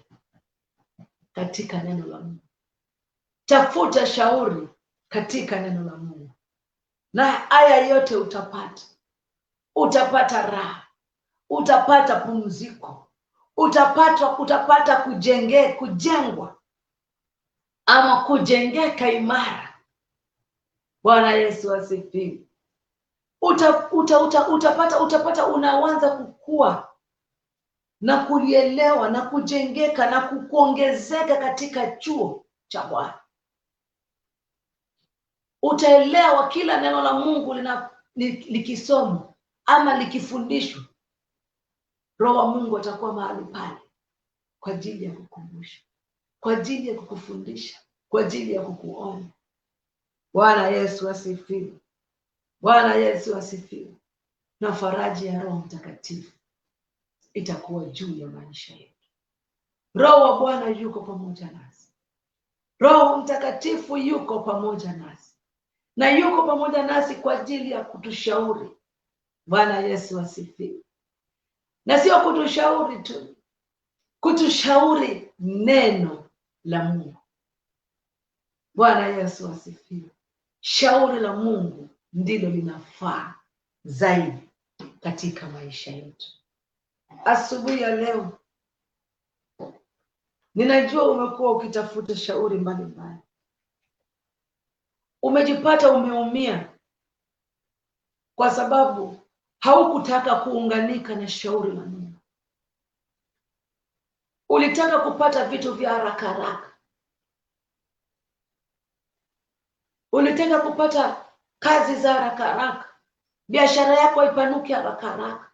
katika neno la Mungu. Tafuta shauri katika neno la Mungu, na haya yote utapata raha, utapata pumziko, utapata kujengwa ama kujengeka imara. Bwana Yesu asifiwe. Utapata unaanza kukua na kulielewa na kujengeka na kuongezeka katika chuo cha Bwana. Utaelewa kila neno la Mungu likisomwa ama likifundishwa, Roho wa Mungu atakuwa mahali pale kwa ajili ya kukumbusha, kwa ajili ya kukufundisha, kwa ajili ya kukuonya. Bwana Yesu asifiwe. Bwana Yesu asifiwe. na faraja ya Roho Mtakatifu itakuwa juu ya maisha yetu. Roho wa Bwana yuko pamoja nasi. Roho Mtakatifu yuko pamoja nasi, na yuko pamoja nasi kwa ajili ya kutushauri. Bwana Yesu asifiwe. Na sio kutushauri tu, kutushauri neno la Mungu. Bwana Yesu asifiwe. Shauri la Mungu ndilo linafaa zaidi katika maisha yetu. Asubuhi ya leo, ninajua umekuwa ukitafuta shauri mbalimbali. Umejipata umeumia kwa sababu haukutaka kuunganika na shauri la Mungu. Ulitaka kupata vitu vya haraka haraka. Ulitaka kupata kazi za haraka haraka, biashara yako ipanuke haraka haraka,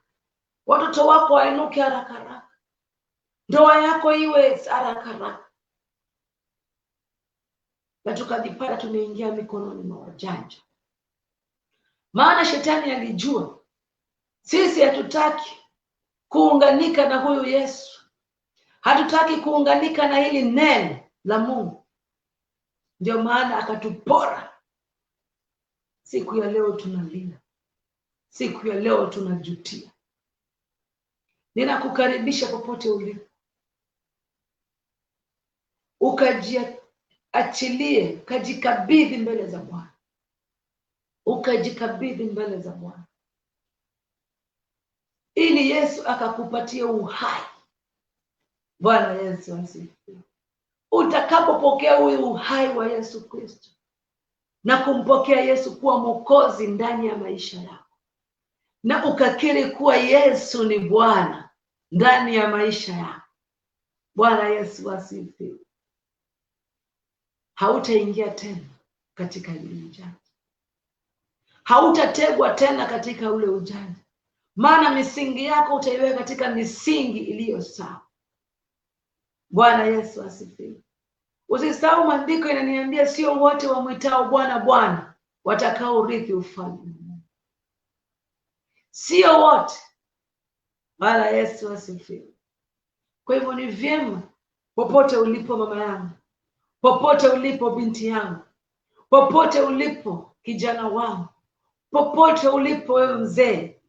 watoto wako wainuke haraka haraka, ndoa yako iwe haraka haraka. Na tukajipata tumeingia mikononi mwa wajanja. Maana shetani alijua sisi hatutaki kuunganika na huyu Yesu. Hatutaki kuunganika na hili neno la Mungu. Ndio maana akatupora. Siku ya leo tunalia. Siku ya leo tunajutia. Ninakukaribisha popote ulipo, ukajiachilie, kajikabidhi mbele za Bwana. Ukajikabidhi mbele za Bwana, ili Yesu akakupatia uhai. Bwana Yesu asifiwe. Utakapopokea huyu uhai wa Yesu Kristo na kumpokea Yesu kuwa Mwokozi ndani ya maisha yako, na ukakiri kuwa Yesu ni Bwana ndani ya maisha yako, Bwana Yesu asifiwe, hautaingia tena katika ile ujanja. Hautategwa tena katika ule ujanja. Maana misingi yako utaiweka katika misingi iliyo sawa. Bwana Yesu asifiwe. Usisahau maandiko inaniambia sio wote wamwitao Bwana Bwana watakao urithi ufalme. Sio wote. Bwana Yesu asifiwe. Kwa hivyo ni vyema popote ulipo mama yangu, popote ulipo binti yangu, popote ulipo kijana wangu, popote ulipo wewe mzee,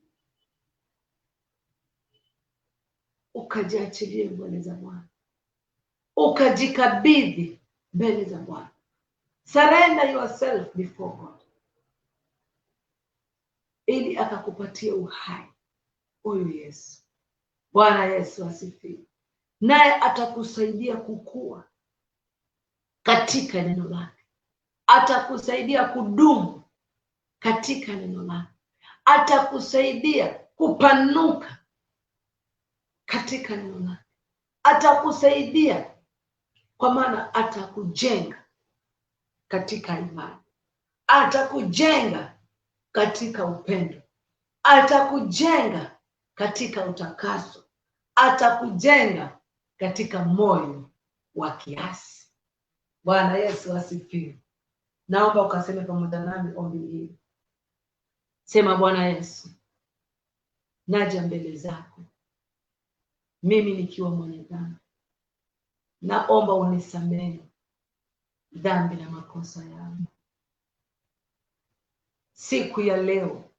ukajiachilie mbele za Bwana, ukajikabidhi mbele za Bwana. Surrender yourself before God, ili akakupatia uhai huyu Yesu. Bwana Yesu asifiwe. Naye atakusaidia kukua katika neno lake. Atakusaidia kudumu katika neno lake. Atakusaidia kupanuka katika neno lake. Atakusaidia kwa maana atakujenga katika imani. Atakujenga katika upendo. Atakujenga katika utakaso. Atakujenga katika moyo wa kiasi. Bwana Yesu asifiwe. Naomba ukaseme pamoja nami ombi hili. Sema: Bwana Yesu, naja mbele zako mimi nikiwa mwenye dhambi. Naomba unisamehe dhambi na makosa yangu. Siku ya leo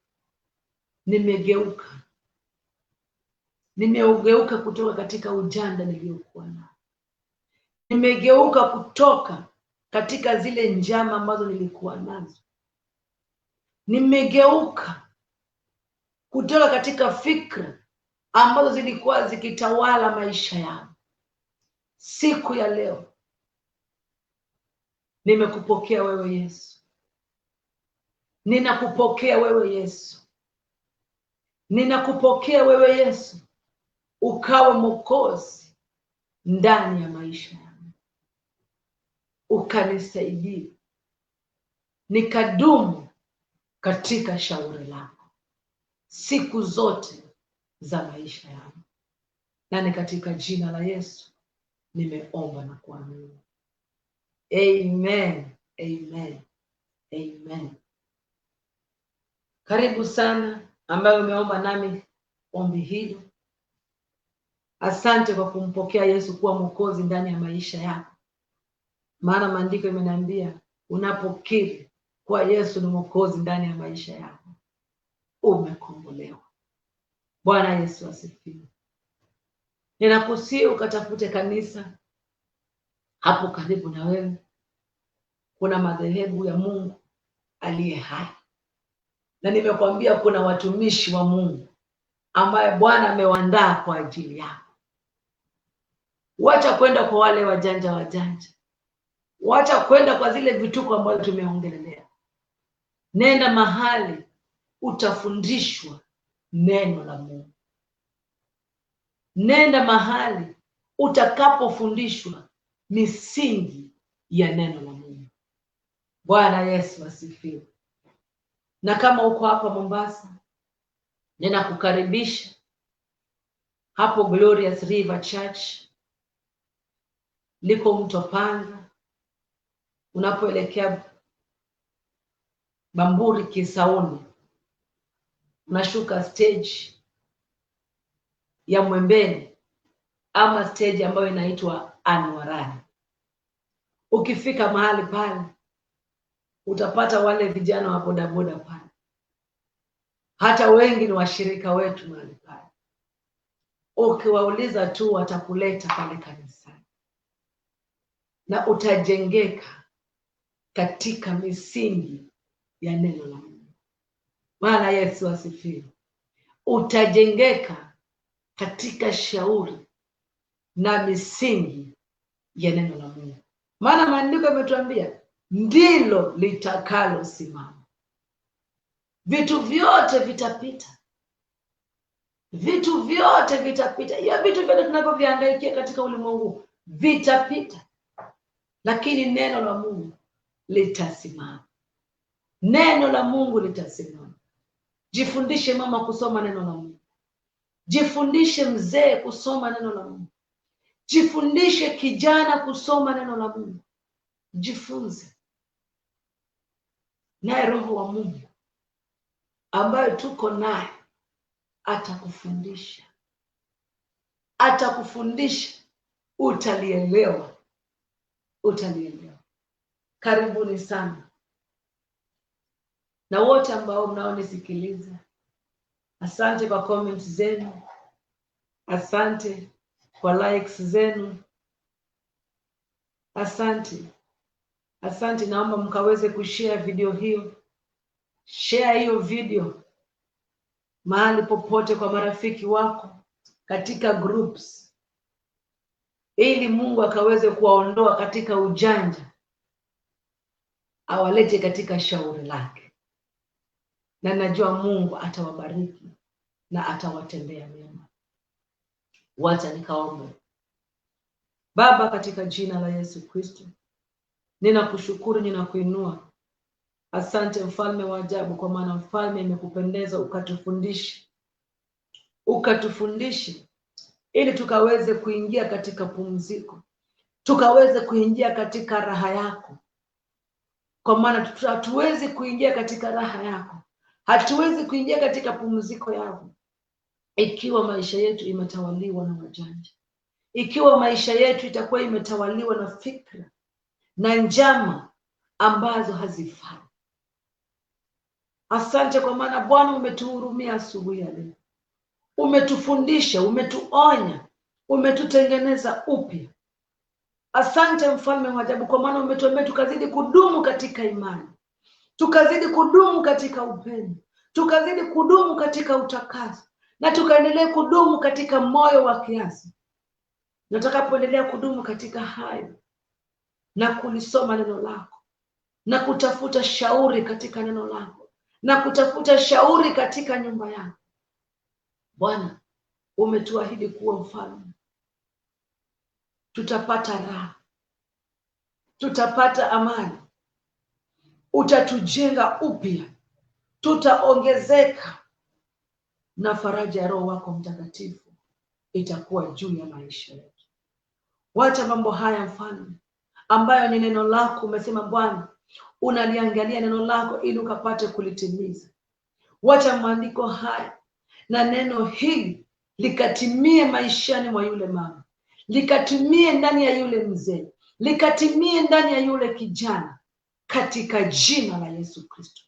nimeugeuka kutoka katika ujanja niliokuwa nao. Nimegeuka kutoka katika zile njama ambazo nilikuwa nazo. Nimegeuka kutoka katika fikra ambazo zilikuwa zikitawala maisha yangu. Siku ya leo nimekupokea wewe Yesu. Ninakupokea wewe Yesu. Ninakupokea wewe Yesu, ukawe Mwokozi ndani ya maisha yangu. Ukanisaidie nikadumu katika shauri lako siku zote za maisha yangu. Na ni katika jina la Yesu nimeomba na kuamini. Amen. Amen. Amen. Karibu sana ambaye umeomba nami ombi hili. Asante kwa kumpokea Yesu kuwa Mwokozi ndani ya maisha yako. Maana maandiko imeniambia unapokiri kwa Yesu ni Mwokozi ndani ya maisha yako, umekombolewa. Bwana Yesu asifiwe. Ninakusihi ukatafute kanisa hapo karibu na wewe. Kuna madhehebu ya Mungu aliye hai, na nimekwambia kuna watumishi wa Mungu ambaye Bwana amewaandaa kwa ajili yako. Wacha kwenda kwa wale wajanja. Wacha kwenda kwa zile vituko ambazo tumeongelea. Nenda mahali utafundishwa neno la Mungu. Nenda mahali utakapofundishwa misingi ya neno la Mungu. Bwana Yesu asifiwe. Na kama uko hapa Mombasa, ninakukaribisha hapo Glorious River Church, liko Mto Panga. Unapoelekea Bamburi Kisauni, unashuka stage ya Mwembeni ama stage ambayo inaitwa Anwarani. Ukifika mahali pale, utapata wale vijana wa bodaboda pale. Hata wengi ni washirika wetu mahali pale. Ukiwauliza tu watakuleta pale kanisani, na utajengeka katika misingi ya neno la Mungu. Bwana Yesu asifiwe. Utajengeka katika shauri na misingi ya neno la Mungu. Maana maandiko yametuambia ndilo litakalo simama. Vitu vyote vitapita. Vitu vyote vitapita. Ya vitu vyote tunavyoviangaikia katika ulimwengu vitapita. Lakini neno la Mungu litasimama. Neno la Mungu litasimama. Jifundishe mama kusoma neno la Mungu. Jifundishe mzee kusoma neno la Mungu. Jifundishe kijana kusoma neno la Mungu. Jifunze. Naye Roho wa Mungu ambayo tuko naye atakufundisha. Atakufundisha, utalielewa. Utalielewa. Karibuni sana. Na wote ambao mnaonisikiliza, asante kwa comments zenu. Asante kwa likes zenu. Asante. Asante, naomba mkaweze kushare video hiyo. Share hiyo video mahali popote kwa marafiki wako, katika groups, ili Mungu akaweze kuwaondoa katika ujanja, awalete katika shauri lake. Na najua Mungu atawabariki na atawatendea mema. Wacha nikaombe. Baba, katika jina la Yesu Kristo, ninakushukuru, ninakuinua. Asante mfalme wa ajabu, kwa maana mfalme imekupendeza ukatufundishe. Ukatufundishe ili tukaweze kuingia katika pumziko. Tukaweze kuingia katika raha yako. Kwa maana hatuwezi kuingia katika raha yako, hatuwezi kuingia katika pumziko yako ikiwa maisha yetu imetawaliwa na wajanja. Ikiwa maisha yetu itakuwa imetawaliwa na fikra na njama ambazo hazifai. Asante kwa maana Bwana umetuhurumia asubuhi ya leo. Umetufundisha, umetuonya, umetutengeneza upya. Asante mfalme wa ajabu, kwa maana umetuambia tukazidi kudumu katika imani. Tukazidi kudumu katika upendo. Tukazidi kudumu katika utakaso. Na tukaendelea kudumu katika moyo wa kiasi. Na tutakapoendelea kudumu katika hayo na kulisoma neno lako na kutafuta shauri katika neno lako na kutafuta shauri katika nyumba yako, Bwana umetuahidi kuwa mfalme. Tutapata raha. Tutapata amani. Utatujenga upya. Tutaongezeka. Na faraja ya Roho wako Mtakatifu itakuwa juu ya maisha yetu. Wacha mambo haya mfalme, ambayo ni neno lako. Umesema Bwana unaliangalia neno lako ili ukapate kulitimiza. Wacha maandiko haya na neno hili likatimie maishani mwa yule mama, likatimie ndani ya yule mzee, likatimie ndani ya yule kijana, katika jina la Yesu Kristo.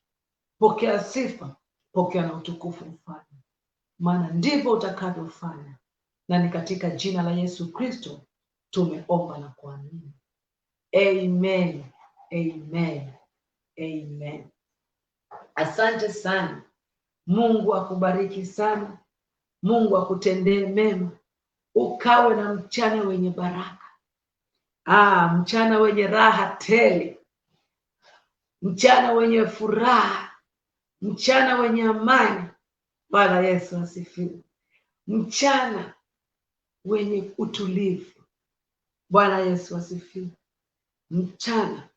Pokea sifa, pokea na utukufu Mfalme, maana ndivyo utakavyofanya, na ni katika jina la Yesu Kristo tumeomba na kuamini. Amen, amen, amen. Asante sana. Mungu akubariki sana. Mungu akutendee mema. Ukawe na mchana wenye baraka. Mchana wenye raha tele. Mchana wenye furaha. Mchana wenye amani. Bwana Yesu asifiwe. Mchana wenye utulivu. Bwana Yesu asifiwe. Mchana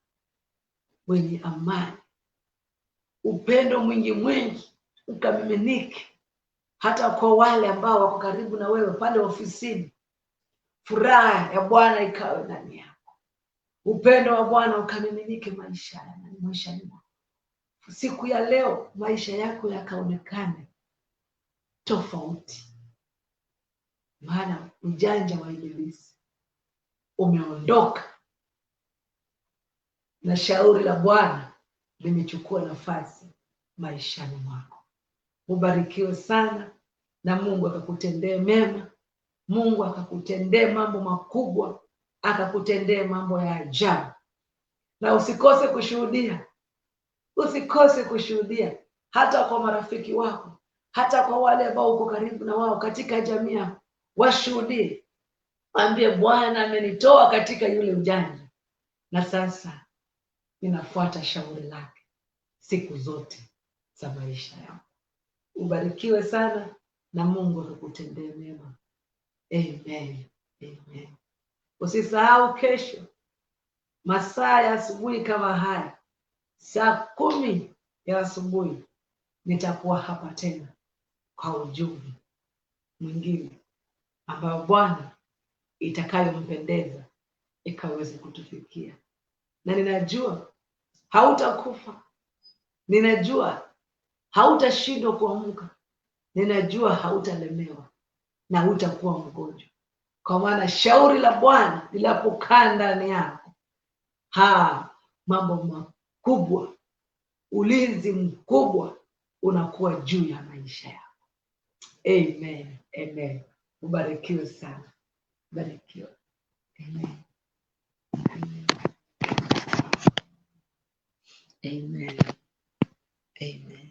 wenye amani. Upendo mwingi mwingi ukamiminike hata kwa wale ambao wako karibu na wewe pale ofisini. Furaha ya Bwana ikawe ndani yako. Upendo wa Bwana ukamiminike maishani mwako. Siku ya leo maisha yako yakaonekane tofauti, maana ujanja wa ibilisi umeondoka na shauri la Bwana limechukua nafasi maishani mwako. Ubarikiwe sana na Mungu akakutendee mema. Mungu akakutendee mambo makubwa, akakutendee mambo ya ajabu. Na usikose kushuhudia. Usikose kushuhudia hata kwa marafiki wako, hata kwa wale ambao uko karibu na wao katika jamii. Washuhudie. Waambie Bwana amenitoa katika yule ujanja, na sasa ninafuata shauri lake siku zote za maisha yako. Ubarikiwe sana na Mungu akakutendee mema. Amen. Amen. Usisahau kesho masaa ya asubuhi kama haya, saa 10 ya asubuhi nitakuwa hapa tena kwa ujumbe mwingine ambao Bwana itakayompendeza ikaweze kutufikia. Na ninajua hautakufa. Ninajua hautashindwa kuamka. Ninajua hautalemewa na hutakuwa mgonjwa, kwa maana shauri la Bwana linapokaa ndani yako, mambo makubwa, ulinzi mkubwa unakuwa juu ya maisha yako. Amen, amen. Ubarikiwe sana. Barikiwe. Amen. Amen. Amen. Amen.